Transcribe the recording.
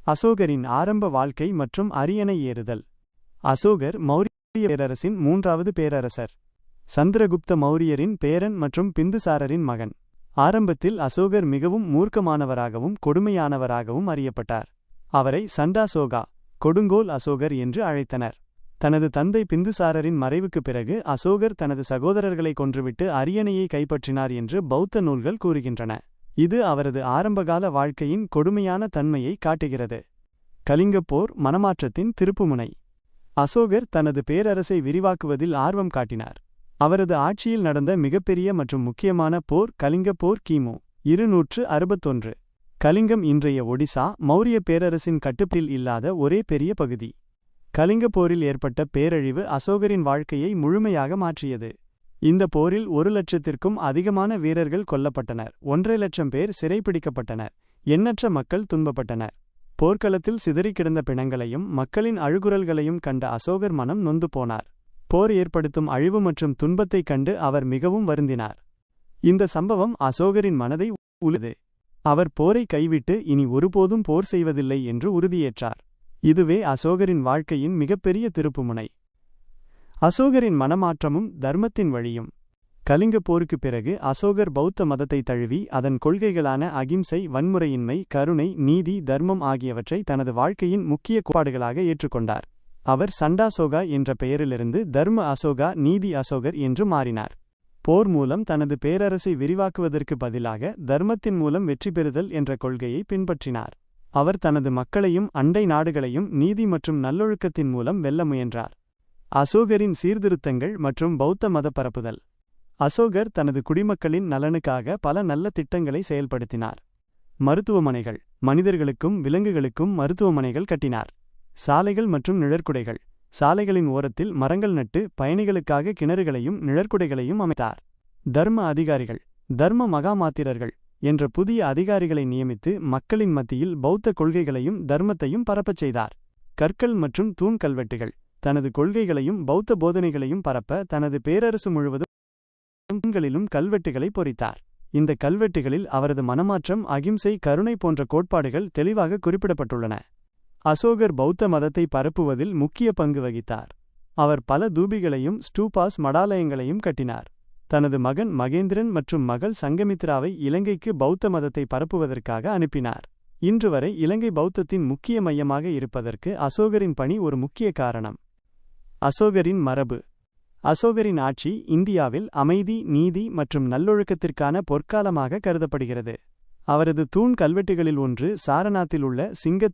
அசோகரின் ஆரம்ப வாழ்க்கை மற்றும் அரியணை ஏறுதல். அசோகர் மௌரிய பேரரசின் மூன்றாவது பேரரசர். சந்திரகுப்த மௌரியரின் பேரன் மற்றும் பிந்துசாரரின் மகன். ஆரம்பத்தில் அசோகர் மிகவும் மூர்க்கமானவராகவும் கொடுமையானவராகவும் அறியப்பட்டார். அவரை சண்டாசோகா, கொடுங்கோல் அசோகர் என்று அழைத்தனர். தனது தந்தை பிந்துசாரரின் மறைவுக்குப் பிறகு அசோகர் தனது சகோதரர்களை கொன்றுவிட்டு அரியணையை கைப்பற்றினார் என்று பௌத்த நூல்கள் கூறுகின்றன. இது அவரது ஆரம்பகால வாழ்க்கையின் கொடுமையான தன்மையை காட்டுகிறது. கலிங்கப் போர் மனமாற்றத்தின் திருப்புமுனை. அசோகர் தனது பேரரசை விரிவாக்குவதில் ஆர்வம் காட்டினார். அவரது ஆட்சியில் நடந்த மிகப்பெரிய மற்றும் முக்கியமான போர் கலிங்கப் போர் கிமு 261. கலிங்கம் இன்றைய ஒடிசா மௌரிய பேரரசின் கட்டுப்பாட்டில் இல்லாத ஒரே பெரிய பகுதி. கலிங்கப் போரில் ஏற்பட்ட பேரழிவு அசோகரின் வாழ்க்கையை முழுமையாக மாற்றியது. இந்த போரில் 1,00,000க்கும் அதிகமான வீரர்கள் கொல்லப்பட்டனர். 1,50,000 பேர் சிறைப்பிடிக்கப்பட்டனர். எண்ணற்ற மக்கள் துன்பப்பட்டனர். போர்க்களத்தில் சிதறிக் கிடந்த பிணங்களையும் மக்களின் அழுகுரல்களையும் கண்ட அசோகர் மனம் நொந்து போனார். போர் ஏற்படுத்தும் அழிவு மற்றும் துன்பத்தைக் கண்டு அவர் மிகவும் வருந்தினார். இந்த சம்பவம் அசோகரின் மனதை உலுக்கியது. அவர் போரை கைவிட்டு இனி ஒருபோதும் போர் செய்வதில்லை என்று உறுதியேற்றார். இதுவே அசோகரின் வாழ்க்கையின் மிகப்பெரிய திருப்புமுனை. அசோகரின் மனமாற்றமும் தர்மத்தின் வழியும். கலிங்கப் போருக்குப் பிறகு அசோகர் பௌத்த மதத்தை தழுவி அதன் கொள்கைகளான அகிம்சை, வன்முறையின்மை, கருணை, நீதி, தர்மம் ஆகியவற்றை தனது வாழ்க்கையின் முக்கிய கோட்பாடுகளாக ஏற்றுக்கொண்டார். அவர் சண்டாசோகா என்ற பெயரிலிருந்து தர்ம அசோகா, நீதி அசோகர் என்று மாறினார். போர் மூலம் தனது பேரரசை விரிவாக்குவதற்கு பதிலாக தர்மத்தின் மூலம் வெற்றி பெறுதல் என்ற கொள்கையை பின்பற்றினார். அவர் தனது மக்களையும் அண்டை நாடுகளையும் நீதி மற்றும் நல்லொழுக்கத்தின் மூலம் வெல்ல முயன்றார். அசோகரின் சீர்திருத்தங்கள் மற்றும் பௌத்த மத பரப்புதல். அசோகர் தனது குடிமக்களின் நலனுக்காக பல நல்ல திட்டங்களை செயல்படுத்தினார். மருத்துவமனைகள். மனிதர்களுக்கும் விலங்குகளுக்கும் மருத்துவமனைகள் கட்டினார். சாலைகள் மற்றும் நிழற்குடைகள். சாலைகளின் ஓரத்தில் மரங்கள் நட்டு பயணிகளுக்காக கிணறுகளையும் நிழற்குடைகளையும் அமைத்தார். தர்ம அதிகாரிகள். தர்ம மகாமாத்திரர்கள் என்ற புதிய அதிகாரிகளை நியமித்து மக்களின் மத்தியில் பௌத்த கொள்கைகளையும் தர்மத்தையும் பரப்பச் செய்தார். கற்கள் மற்றும் தூண் கல்வெட்டுகள். தனது கொள்கைகளையும் பௌத்த போதனைகளையும் பரப்ப தனது பேரரசு முழுவதும் தூண்களிலும் கல்வெட்டுகளை பொறித்தார். இந்த கல்வெட்டுகளில் அவரது மனமாற்றம், அகிம்சை, கருணை போன்ற கோட்பாடுகள் தெளிவாக குறிப்பிடப்பட்டுள்ளன. அசோகர் பௌத்த மதத்தை பரப்புவதில் முக்கிய பங்கு வகித்தார். அவர் பல தூபிகளையும் ஸ்டூபாஸ் மடாலயங்களையும் கட்டினார். தனது மகன் மகேந்திரன் மற்றும் மகள் சங்கமித்ராவை இலங்கைக்கு பௌத்த மதத்தை பரப்புவதற்காக அனுப்பினார். இன்று வரை இலங்கை பௌத்தத்தின் முக்கிய மையமாக இருப்பதற்கு அசோகரின் பணி ஒரு முக்கிய காரணம். அசோகரின் மரபு. அசோகரின் ஆட்சி இந்தியாவில் அமைதி, நீதி மற்றும் நல்லொழுக்கத்திற்கான பொற்காலமாக கருதப்படுகிறது. அவரது தூண் கல்வெட்டுகளில் ஒன்று சாரநாத்தில் உள்ள சிங்க